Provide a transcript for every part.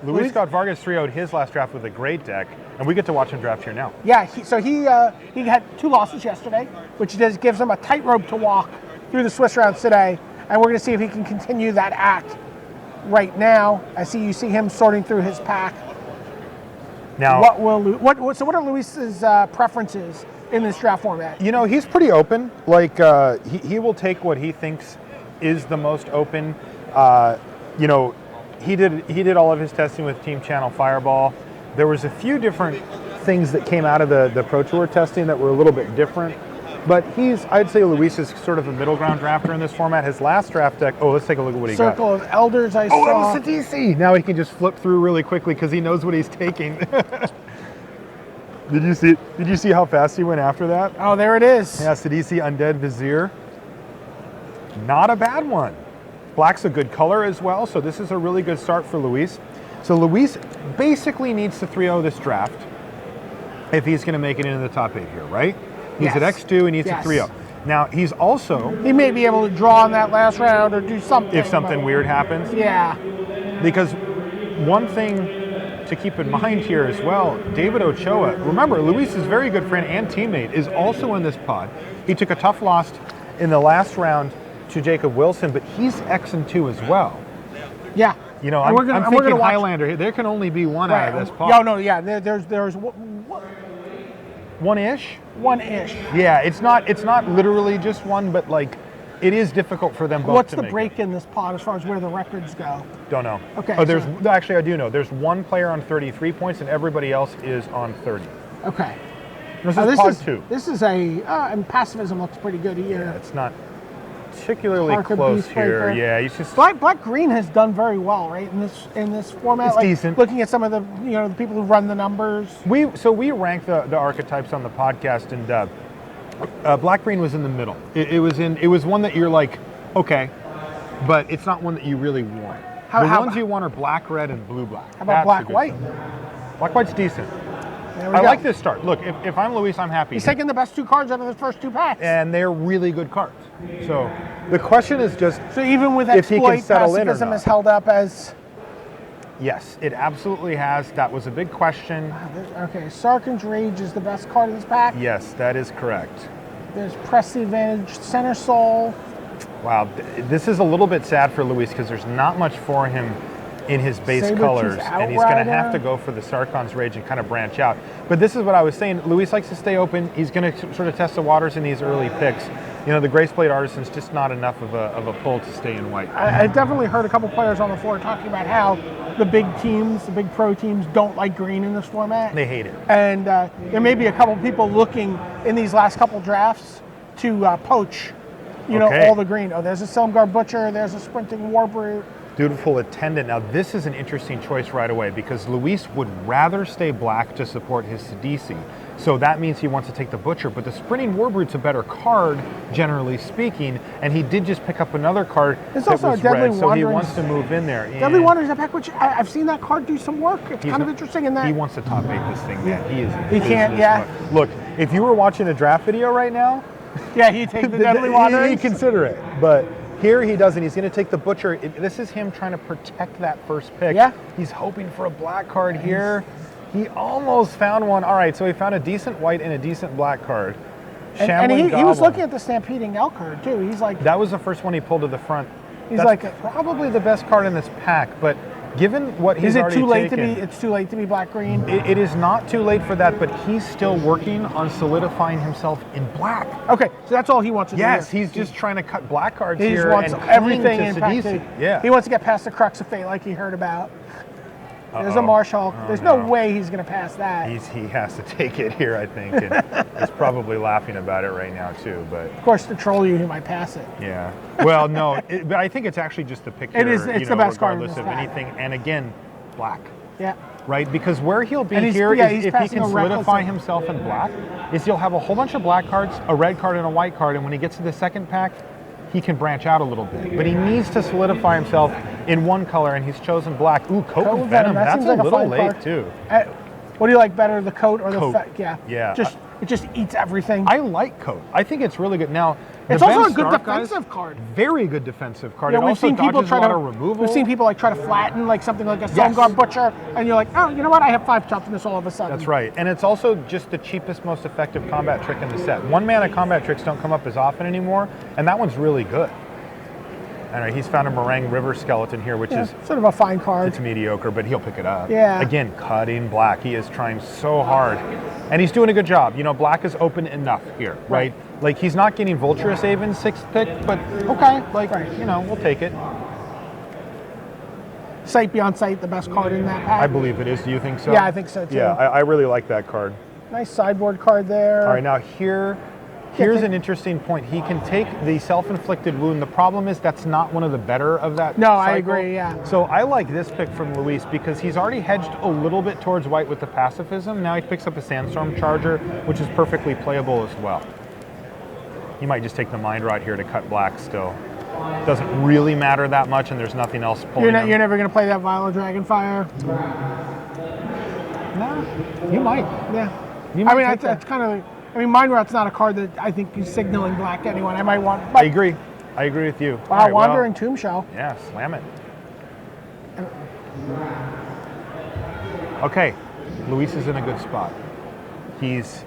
Luis got Vargas 3-0'd his last draft with a great deck, and we get to watch him draft here now. Yeah, he had 2 losses yesterday, which gives him a tightrope to walk through the Swiss rounds today, and we're going to see if he can continue that act right now. You see him sorting through his pack. Now, what are Luis's preferences in this draft format? You know, he's pretty open. Like he will take what he thinks is the most open. You know, he did all of his testing with Team Channel Fireball. There was a few different things that came out of the Pro Tour testing that were a little bit different. But I'd say Luis is sort of a middle ground drafter in this format. His last draft deck, let's take a look at what he got. Circle of Elders, I saw. Oh, that was a DC. Now he can just flip through really quickly because he knows what he's taking. Did you see how fast he went after that? Oh, there it is. Yeah, Sidisi Undead Vizier. Not a bad one. Black's a good color as well, so this is a really good start for Luis. So Luis basically needs to 3-0 this draft if he's going to make it into the top 8 here, right? He's at X2, he needs to 3-0. Now, he may be able to draw in that last round or do something. If something weird happens. Yeah. Because one thing to keep in mind here as well, David Ochoa, remember, Luis's very good friend and teammate, is also in this pod. He took a tough loss in the last round to Jacob Wilson, but he's X2 as well. Yeah. You know, I'm thinking Highlander. There can only be one out of this pod. There's one-ish? One-ish. Yeah, it's not literally just one, but like it is difficult for them both. What's the break in this pod as far as where the records go? Don't know. Okay. Oh, actually I do know. There's one player on 33 points and everybody else is on 30. Okay. This is pod 2. This is and pacifism looks pretty good here. Yeah, it's not particularly close here. Yeah, he's just Black Green has done very well, right? In this format. It's decent. Looking at some of the the people who run the numbers. We rank the archetypes on the podcast, and Black Green was in the middle. It was one that you're like, okay, but it's not one that you really want. The ones you want are black, red, and blue black. How about black white? Black white's decent. I like this start. Look, if I'm Luis, I'm happy. He's taking the best 2 cards out of the first 2 packs. And they're really good cards. So the question is just even with if he can settle in or pacifism not. is held up as... Yes, it absolutely has. That was a big question. Okay, Sarkin's Rage is the best card in this pack. Yes, that is correct. There's Press the Advantage, Center Soul. Wow, this is a little bit sad for Luis because there's not much for him in his base colors, and he's going to have to go for the Sarkon's Rage and kind of branch out. But this is what I was saying. Luis likes to stay open. He's going to sort of test the waters in these early picks. You know, the Graceblade Artisan's just not enough of a pull to stay in white. I definitely heard a couple players on the floor talking about how the big teams, the big pro teams, don't like green in this format. They hate it. And there may be a couple people looking in these last couple drafts to poach, all the green. Oh, there's a Silmgar Butcher. There's a Sprinting Warbrute. Dutiful Attendant. Now, this is an interesting choice right away because Luis would rather stay black to support his Sidisi. So that means he wants to take the Butcher, but the Sprinting Warbrute's a better card, generally speaking, and he did just pick up another card that was red, so he wants to move in there. Deadly Wanderings, a pack which I've seen that card do some work. It's kind of interesting in that. He wants to top 8 this thing, man. He can't, yeah. Look, if you were watching a draft video right now, yeah, he'd take the Deadly Wanderings. He'd consider it, but here he doesn't. He's going to take the Butcher. This is him trying to protect that first pick. Yeah. He's hoping for a black card here. He almost found one. All right, so he found a decent white and a decent black card. And he was looking at the Stampeding Elk card, too. He's like... That was the first one he pulled to the front. He's That's probably the best card in this pack, but given what he's already taken... It's too late to be black-green? It is not too late for that, but he's still working on solidifying himself in black. Okay, so that's all he wants to do. Yes, he's just trying to cut black cards here. He just wants everything in pack 2. Yeah. He wants to get past the Crux of Fate like he heard about. There's a Marshall. There's no way he's going to pass that. He has to take it here, I think. And he's probably laughing about it right now, too. But of course, to troll you, he might pass it. Yeah. Well, no, but I think it's actually just the pick here. It's the best card regardless of anything. And again, black. Yeah. Right? Because where he'll be here is if he can solidify himself in black, is he'll have a whole bunch of black cards, a red card, and a white card. And when he gets to the second pack, he can branch out a little bit. But he needs to solidify himself in one color, and he's chosen black. Ooh, Coat and Venom. That's a little late, too. What do you like better, the Coat or the... Coat. Yeah. Yeah. It just eats everything. I like Coat. I think it's really good. Now, It's The also Ben a good Stark guys, defensive card. Very good defensive card. You It know, we've also seen people dodges try a lot to of removal. We've seen people like try to flatten like something like a Yes. Solidifying Butcher, and you're like, oh, you know what? I have 5 toughness all of a sudden. That's right. And it's also just the cheapest, most effective combat trick in the set. One mana combat tricks don't come up as often anymore, and that one's really good. All right, he's found a Meringue River Skeleton here, which is sort of a fine card. it's mediocre, but he'll pick it up. Yeah. Again, cutting black. He is trying so hard, and he's doing a good job. You know, black is open enough here, right? Like he's not getting Vulturous Aven's 6th pick, but okay, like you know, we'll take it. Sight Beyond Sight, the best card in that pack. I believe it is. Do you think so? Yeah, I think so too. Yeah, I really like that card. Nice sideboard card there. All right, now here's an interesting point. He can take the self-inflicted wound. The problem is that's not one of the better of that No, cycle. I agree, yeah. So I like this pick from Luis because he's already hedged a little bit towards white with the pacifism. Now he picks up a Sandstorm Charger, which is perfectly playable as well. He might just take the Mind Rot here to cut black still. Doesn't really matter that much, and there's nothing else pulling him. You're never going to play that Violet Dragonfire? No, you might. Yeah. You might take that's that. kind of... I mean, Mind Rot's not a card that I think is signaling black to anyone. I might want... I But, agree. I agree with you. wow, All right, well, Wandering Tomb Shell. yeah, slam it. Okay, Luis is in a good spot. He's,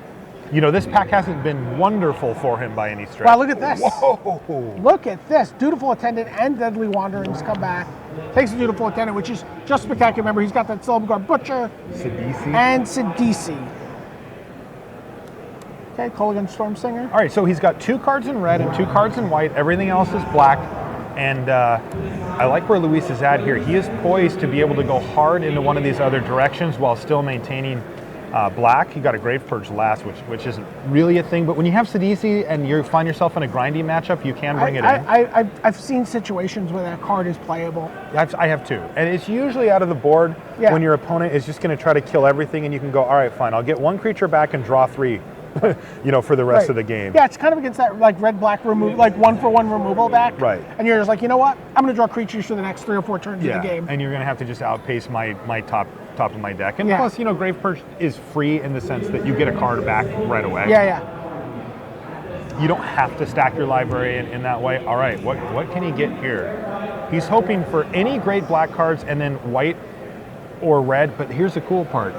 you know, this pack hasn't been wonderful for him by any stretch. Wow, look at this. Whoa! Look at this. Dutiful Attendant and Deadly Wanderings come back. Takes the Dutiful Attendant, which is just spectacular. Remember, he's got that Silumgar Butcher Sidisi. and Sidisi. Okay, Kolaghan Stormsinger. All right, so he's got 2 cards in red and 2 cards in white. Everything else is black. And I like where Luis is at here. He is poised to be able to go hard into one of these other directions while still maintaining black. He got a Grave Purge last, which isn't really a thing. But when you have Sidisi and you find yourself in a grindy matchup, you can bring it in. I've seen situations where that card is playable. I have too. And it's usually out of the board when your opponent is just going to try to kill everything and you can go, all right, fine, I'll get 1 creature back and draw 3. You know, for the rest of the game. Yeah, it's kind of against that like red-black remove, like 1-for-1 removal deck. Right. And you're just like, you know what? I'm going to draw creatures for the next 3 or 4 turns of the game. And you're going to have to just outpace my top of my deck. And Yeah. plus, you know, Grave Purge is free in the sense that you get a card back right away. Yeah. You don't have to stack your library in that way. All right, what can he get here? He's hoping for any great black cards and then white or red. But here's the cool part.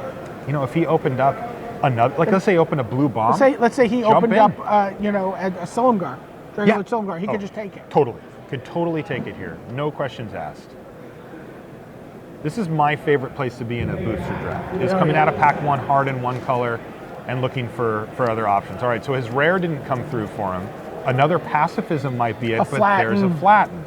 You know, if he opened up another, like let's say he opened a blue bomb. Let's say he opened in. up, you know, a Silumgar. Regular Silumgar. He could just take it. Totally. Could totally take it here. No questions asked. This is my favorite place to be in a booster draft. Is coming out of pack 1 hard in 1 color and looking for other options. All right, so his rare didn't come through for him. Another pacifism might be it, but there's a flatten.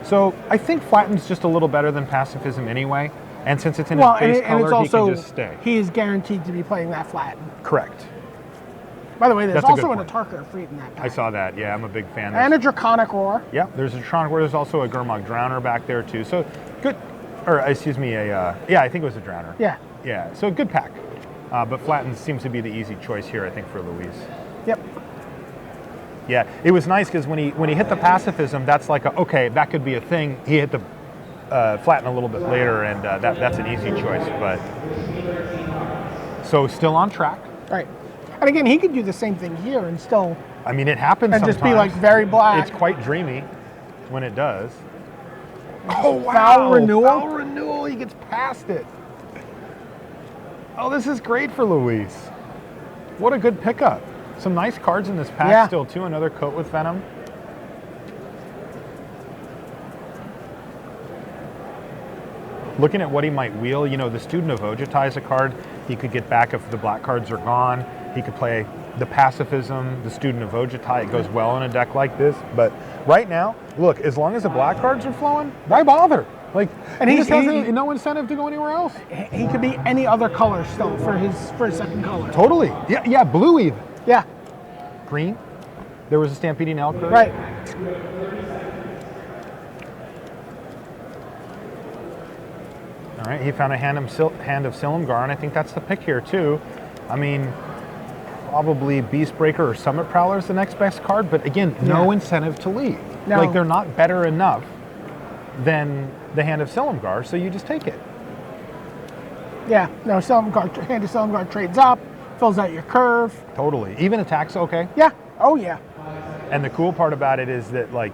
So I think flatten's just a little better than pacifism anyway. And since it's in his base color, he can just stay. He is guaranteed to be playing that flatten. Correct. By the way, there's That's a also good an Atarka free in that pack. I saw that. Yeah, I'm a big fan. And a Draconic Roar. Yeah, there's a Draconic Roar. There's also a Gurmag Drowner back there too. So good, or excuse me, I think it was a Drowner. Yeah. Yeah, so a good pack. But flatten seems to be the easy choice here, I think, for Luis. Yep. Yeah, it was nice because when he hit the pacifism, that's like okay, that could be a thing. He hit the flatten a little bit later, and that's an easy choice. But so still on track. Right. And again, he could do the same thing here and still. I mean, it happens and sometimes. just be like very black. It's quite dreamy when it does. Oh wow! Foul Renewal. Foul Renewal. He gets past it. Oh, this is great for Luis. What a good pickup. Some nice cards in this pack still too. Another Coat with Venom. Looking at what he might wheel, you know, the Student of Ojtai is a card he could get back if the black cards are gone. He could play the Pacifism, the Student of Ojtai. It goes well in a deck like this. But right now, look, as long as the black cards are flowing, why bother? Like, and he just has no incentive to go anywhere else. He could be any other color still for his second color. Totally. Yeah, blue even. Yeah. Green. There was a Stampeding Elk. Right. All right, he found a Hand of Silumgar, and I think that's the pick here too. I mean, probably Beastbreaker or Summit Prowler is the next best card, but again, no incentive to leave. No. Like, they're not better enough than the Hand of Silumgar, so you just take it. Yeah, no, Hand of Silumgar trades up, fills out your curve. Totally. Even attacks okay? Yeah. Oh, yeah. And the cool part about it is that, like,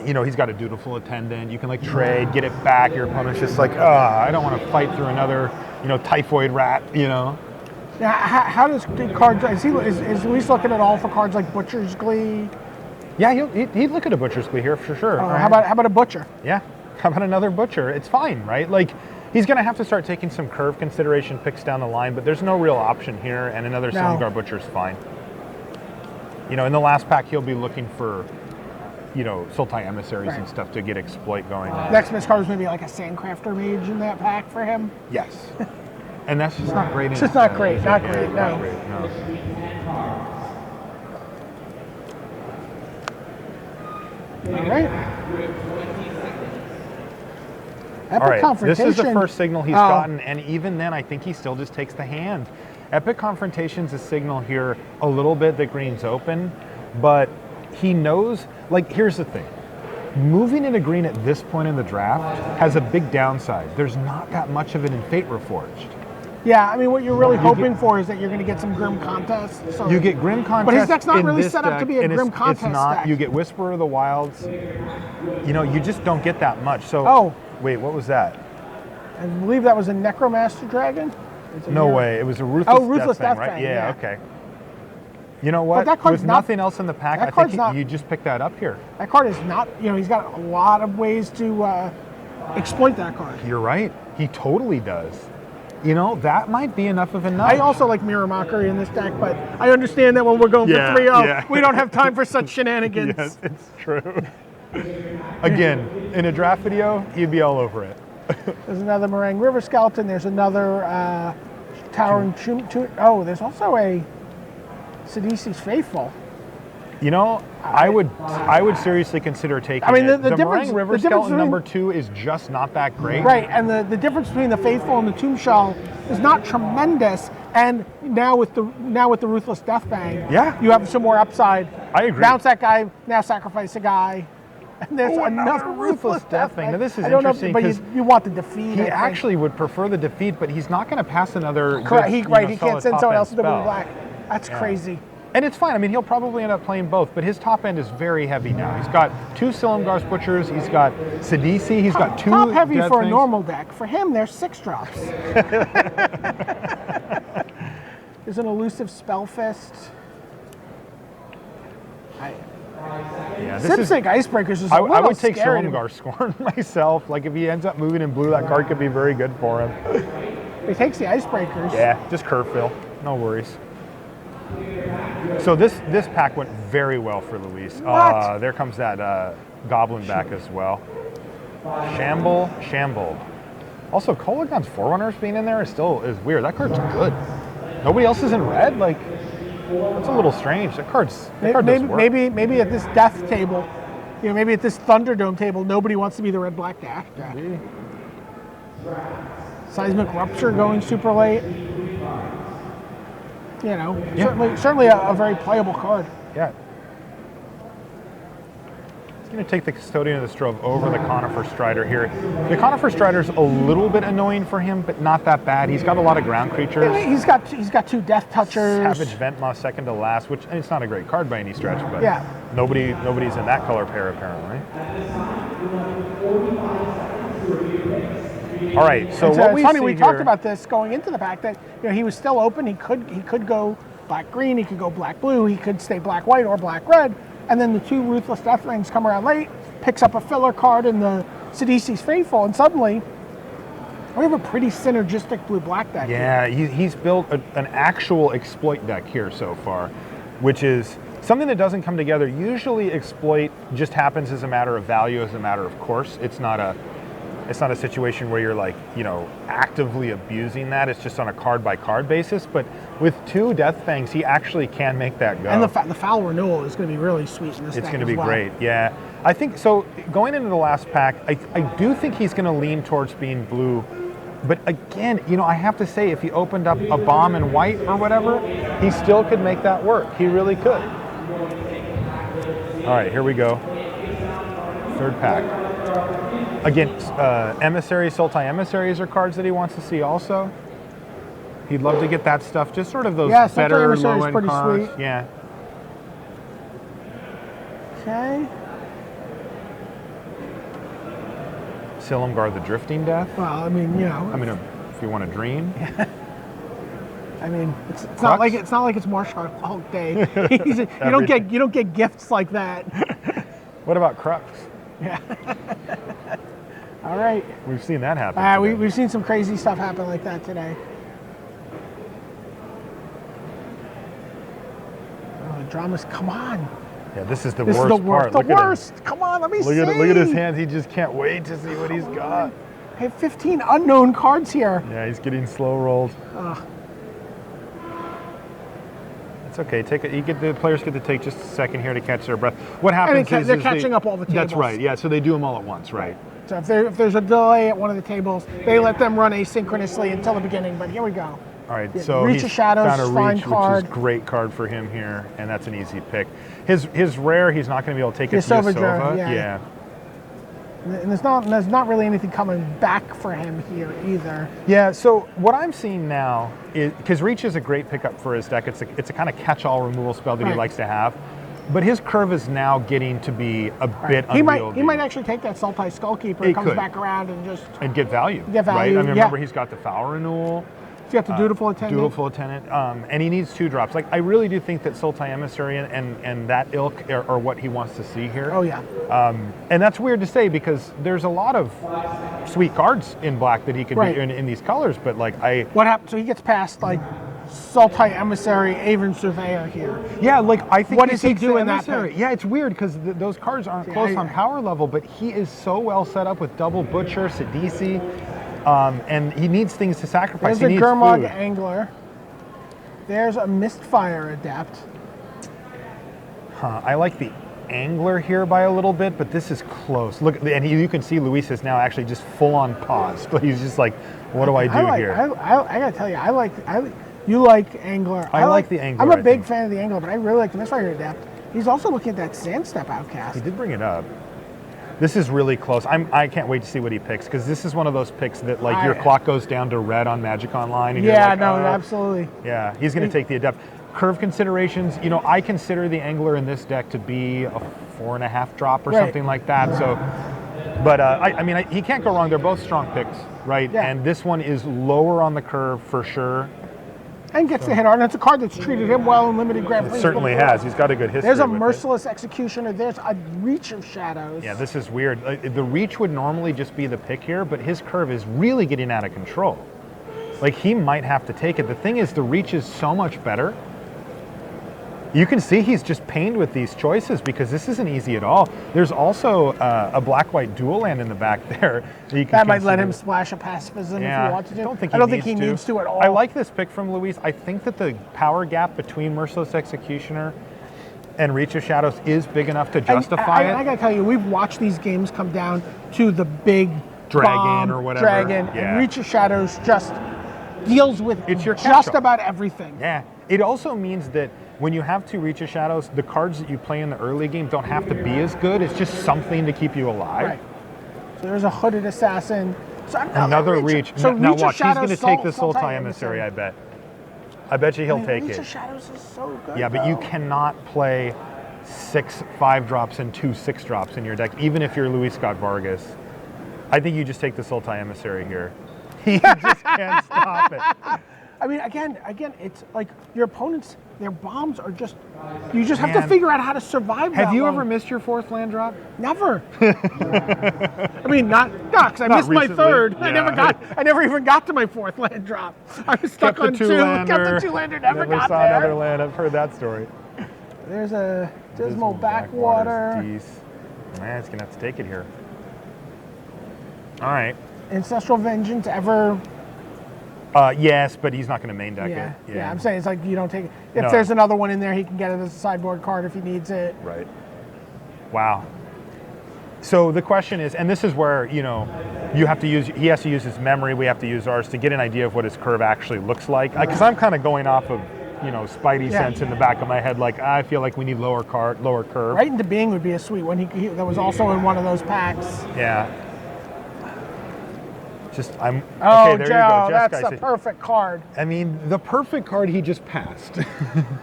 you know, he's got a dutiful attendant. You can like trade, get it back. Your opponent's just like, I don't want to fight through another, you know, typhoid rat, you know. Now, how does cards? Is Luis looking at all for cards like Butcher's Glee? Yeah, he'd look at a Butcher's Glee here for sure. How about a Butcher? Yeah, how about another Butcher? It's fine, right? Like, he's going to have to start taking some curve consideration picks down the line, but there's no real option here, and another Silumgar Butcher's fine. You know, in the last pack, he'll be looking for, you know, Sultai Emissaries and stuff to get exploit going on. Next best card is maybe like a Sandcrafter Mage in that pack for him. Yes. And that's just not great. It's just not great. No. All right. All right. This is the first signal he's gotten, and even then, I think he still just takes the hand. Epic Confrontation's a signal here a little bit that green's open, but he knows, like, here's the thing. Moving into green at this point in the draft has a big downside. There's not that much of it in Fate Reforged. Yeah, I mean, what you're really hoping for is that you're going to get some Grim Contests. So. You get Grim Contests. But his deck's not really set up to be a Grim Contest It's not. deck. You get Whisperer of the Wilds. You know, you just don't get that much. So, wait, what was that? I believe that was a Necromaster Dragon. No way. It was a Ruthless Death Fang, right? Yeah, okay. You know what? With nothing else in the pack, I think you just picked that up here. That card is not, you know, he's got a lot of ways to exploit that card. You're right. He totally does. You know, that might be enough of a nudge. I also like Mirror Mockery in this deck, but I understand that when we're going for 3-0, we don't have time for such shenanigans. Yes, it's true. Again, in a draft video, he'd be all over it. There's another Meringue River Skeleton. There's another Towering Tomb. Oh, there's also a Sidisi's Faithful. You know, I would seriously consider taking it. The Meringue River Skeleton number 2 is just not that great. Right, and the difference between the Faithful and the Tomb Shell is not tremendous. And now with the Ruthless Death Bang, you have some more upside. I agree. Bounce that guy, now sacrifice a guy. And there's another Ruthless Death Bang. Now this is interesting because you want the defeat. He actually would prefer the defeat, but he's not going to pass another. Correct. He can't send someone else to Blue Black. That's crazy. And it's fine. I mean, he'll probably end up playing both, but his top end is very heavy now. He's got 2 Silumgar's Butchers. He's got Sidisi. He's got 2 top heavy Death for Fangs. A normal deck. For him, there's 6 drops. There's an elusive Spellfist. Sipsync Icebreakers is a little I would take scary. Silumgar Scorn myself. Like, if he ends up moving in blue, that card could be very good for him. He takes the Icebreakers. Yeah, just curve fill. No worries. So this pack went very well for Luis. There comes that Goblin back as well. Shamble. Also, Kolagon's Forerunners being in there is weird. That card's good. Nobody else is in red? Like, that's a little strange. That card does work. Maybe at this death table, you know, maybe at this Thunderdome table, nobody wants to be the red-black deck. Seismic Rupture going super late. You know, certainly a very playable card. Yeah. He's going to take the Custodian of the Strove over the Conifer Strider here. The Conifer Strider's a little bit annoying for him, but not that bad. He's got a lot of ground creatures. He's got 2 Death Touchers. Savage Ventmaw second to last, which it's not a great card by any stretch, but nobody's in that color pair apparently. All right, so what we funny, see we here, talked about this going into the pack that, you know, he was still open. He could go black-green, he could go black-blue, he could stay black-white or black-red, and then the 2 Ruthless Death Rings come around late, picks up a filler card in the Sidisi's Faithful, and suddenly we have a pretty synergistic blue-black deck. Yeah, he's built an actual exploit deck here so far, which is something that doesn't come together. Usually exploit just happens as a matter of value, as a matter of course. It's not a situation where you're, like, you know, actively abusing that. It's just on a card-by-card basis. But with 2 Death Fangs, he actually can make that go. And the Foul Renewal is going to be really sweet in this deck. It's going to be great, yeah. I think, so going into the last pack, I do think he's going to lean towards being blue. But again, you know, I have to say, if he opened up a bomb in white or whatever, he still could make that work. He really could. All right, here we go. 3rd pack. Again, Emissaries, Sultai Emissaries are cards that he wants to see also. He'd love to get that stuff, just sort of those better low-end cards. Sweet. Yeah. Okay. Silumgar the Drifting Death. Well, I mean, you know. I mean, if you want to dream. I mean, it's not like it's Marshall Hulk Day. You don't get gifts like that. What about Crux? Yeah. All right. We've seen that happen. We've seen some crazy stuff happen like that today. Oh, the dramas, come on. Yeah, this is the This worst is the worst. part. The worst. Come on, let me see. Look at his hands. He just can't wait to see what he's got. I have 15 unknown cards here. Yeah, he's getting slow rolled. Ugh. It's okay. The players get to take just a second here to catch their breath. What happens is they're catching up all the tables. That's right. Yeah, so they do them all at once, right? So if there's a delay at one of the tables, they let them run asynchronously until the beginning. But here we go. All right, Yeah, so Reach he's of Shadows, found a fine Reach, card. which is a great card for him here, and that's an easy pick. His rare, he's not going to be able to take it to Yasova, Yasova. yeah. And there's not really anything coming back for him here either. Yeah, so what I'm seeing now is, because Reach is a great pickup for his deck, it's a kind of catch-all removal spell that he likes to have, but his curve is now getting to be a bit unwieldy. He might actually take that Sultai Skullkeeper and comes back around and just... And get value. Get value, right? I mean, remember, he's got the Foul Renewal. He's got the Dutiful Attendant. Dutiful Attendant. And he needs 2 drops. Like, I really do think that Sultai Emissary and that ilk are what he wants to see here. Oh, yeah. And that's weird to say because there's a lot of sweet cards in black that he could be in these colors, but like What happened? So he gets past like Sultai Emissary, Avon Surveyor here. Yeah, like I think what does he do in that pick? Yeah, it's weird because those cards aren't close on power level, but he is so well set up with double Butcher, Sidisi, and he needs things to sacrifice. There's a Gurmag Angler. There's a Mistfire Adept. I like the Angler here by a little bit, but this is close. Look, and you can see Luis is now actually just full on paused. He's just like, what do I do here? I gotta tell you, you like Angler. I like the Angler. I'm a big fan of the Angler, but I really like the Mistfire Adept. He's also looking at that Sandstep Outcast. He did bring it up. This is really close. I can't wait to see what he picks because this is one of those picks that like your clock goes down to red on Magic Online. And yeah, you're like, absolutely. Yeah, he's going to take the Adept. Curve considerations, I consider the Angler in this deck to be a 4.5 drop or something like that. So, but I mean, he can't go wrong. They're both strong picks, right? Yeah. And this one is lower on the curve for sure. And gets the hit art. And it's a card that's treated him well in limited Grand Prix. It certainly has. He's got a good history. There's a Merciless Executioner. There's a Reach of Shadows. Yeah, this is weird. The Reach would normally just be the pick here, but his curve is really getting out of control. Like, he might have to take it. The thing is, the Reach is so much better. You can see he's just pained with these choices because this isn't easy at all. There's also a black-white dual land in the back there. That might let him splash a pacifism if he wants to. I don't think he needs to at all. I like this pick from Luis. I think that the power gap between Merciless Executioner and Reach of Shadows is big enough to justify it. I gotta tell you, we've watched these games come down to the big dragon or whatever. And Reach of Shadows just deals with about everything. Yeah. It also means that when you have 2 Reach of Shadows, the cards that you play in the early game don't have to be as good. It's just something to keep you alive. Right. So there's a Hooded Assassin. So another Reach. So now Reach watch, he's going to take the Sultai Sultai Emissary, I bet. I bet you he'll take Reach it. of Shadows is so good. Yeah, but you cannot play 6 5-drops and 2 6-drops in your deck, even if you're Luis Scott Vargas. I think you just take the Sultai Emissary here. He just can't stop it. I mean, again, it's like your opponents, their bombs are just, you just have to figure out how to survive that Have you long. ever missed your 4th land drop? Never. I mean, because I missed my 3rd. Yeah. I never even got to my 4th land drop. I was stuck on 2, kept the 2-lander, never got saw there. Another land. I've heard that story. There's a Dismal Backwater. Man, it's going to have to take it here. All right. Ancestral Vengeance ever... yes, but he's not going to main deck it. Yeah, I'm saying it's like you don't take it. If there's another one in there, he can get it as a sideboard card if he needs it. Right. Wow. So the question is, and this is where, he has to use his memory, we have to use ours to get an idea of what his curve actually looks like. Because I'm kind of going off of, Spidey sense in the back of my head, like, I feel like we need lower curve. Right into Being would be a sweet one. He that was also in one of those packs. Yeah. Okay, there you go. That's a perfect card. I mean, the perfect card he just passed.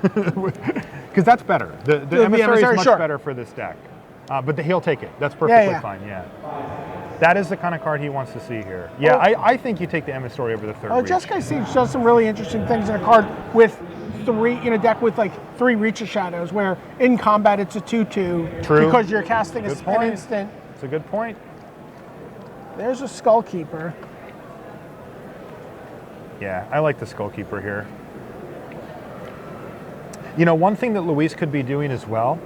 Because that's better. The Emissary is much better for this deck. But he'll take it. That's perfectly yeah. fine, yeah. That is the kind of card he wants to see here. Yeah, I think you take the emissary over the third reach. Jeskai Siege does some really interesting things in a card with in a deck with like 3 Reach of Shadows, where in combat it's a 2/2. True. Because you're casting Good an point. instant. It's a good point. There's a Skullkeeper. Yeah, I like the Skullkeeper here. You know, one thing that Luis could be doing as well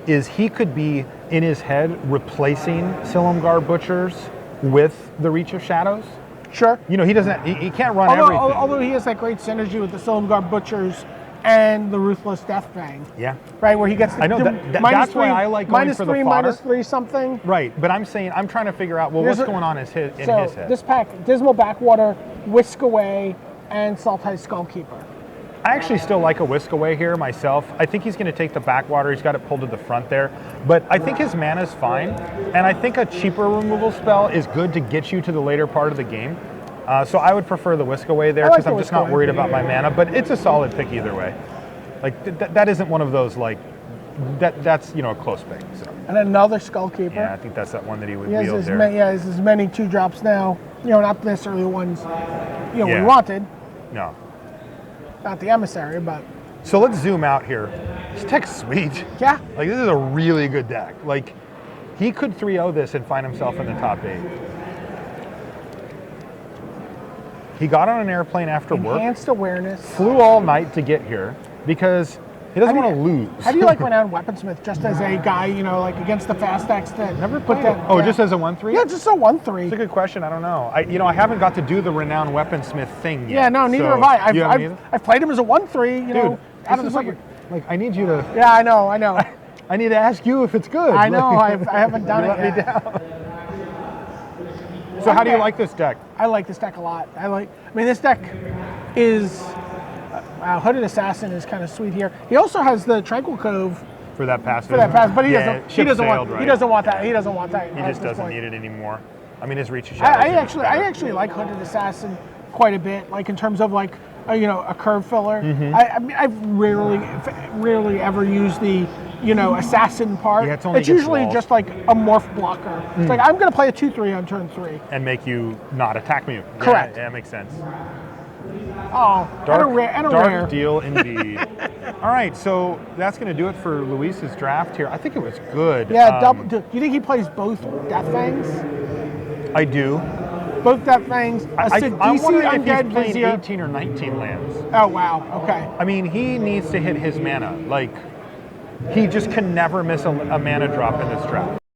is he could be, in his head, replacing Silumgar Butchers with the Reach of Shadows. Sure. You know, he doesn't. He can't run everything. Although he has that great synergy with the Silumgar Butchers and the Ruthless Deathfang. Yeah. Right, where he gets the I know that's why I like going for the fodder. -3 something. Right, but I'm trying to figure out, well, what's going on in his head? This pack, Dismal Backwater, Whisk Away, and Sultai Skullkeeper. I actually still like a Whisk Away here myself. I think he's going to take the Backwater. He's got it pulled to the front there. But I think his mana's fine. And I think a cheaper removal spell is good to get you to the later part of the game. So I would prefer the Whisk Away there because I'm just not worried about my mana. But it's a solid pick either way. Like, that isn't one of those, like, that's, you know, a close pick. So. And another Skullkeeper. Yeah, I think that's that one that he would wield there. He has as many 2-drops now. You know, not necessarily the ones, we wanted. No. Not the Emissary, but... So let's zoom out here. This deck's sweet. Yeah. Like, this is a really good deck. Like, he could 3-0 this and find himself in the top 8. He got on an airplane after work. Enhanced awareness. Flew all night to get here because he doesn't want to lose. How do you like Renowned Weaponsmith just as a guy, you know, like against the fast decks that never put that? Oh, just as a 1/3? Yeah, just a 1/3. It's a good question. I don't know. I haven't got to do the Renowned Weaponsmith thing yet. Yeah, no, neither have I. I've played him as a 1/3. You know, out of the like I need you to. Yeah, I know. I need to ask you if it's good. I know. I haven't done it yet. Me down. So how do you like this deck? I like this deck a lot. I mean, this deck is... Hooded Assassin is kind of sweet here. He also has the Tranquil Cove for that passive. But he doesn't. He doesn't want. Right? He doesn't want that. He doesn't want that. He just doesn't need it anymore. I mean, his Reach of Shadows. I actually like Hooded Assassin quite a bit. Like in terms of like a curve filler. Mm-hmm. I mean, I've rarely ever used the assassin part. Yeah, it's usually just like a morph blocker. It's like I'm going to play a 2/3 on turn 3 and make you not attack me. Correct. Yeah, that makes sense. Oh, dark rare deal indeed. All right, so that's going to do it for Luis's draft here. I think it was good. Yeah, do you think he plays both Deathfangs? I do. Both Deathfangs. I'm wondering if he's playing Vizier. 18 or 19 lands. Oh, wow. Okay. I mean, he needs to hit his mana. Like, he just can never miss a mana drop in this draft.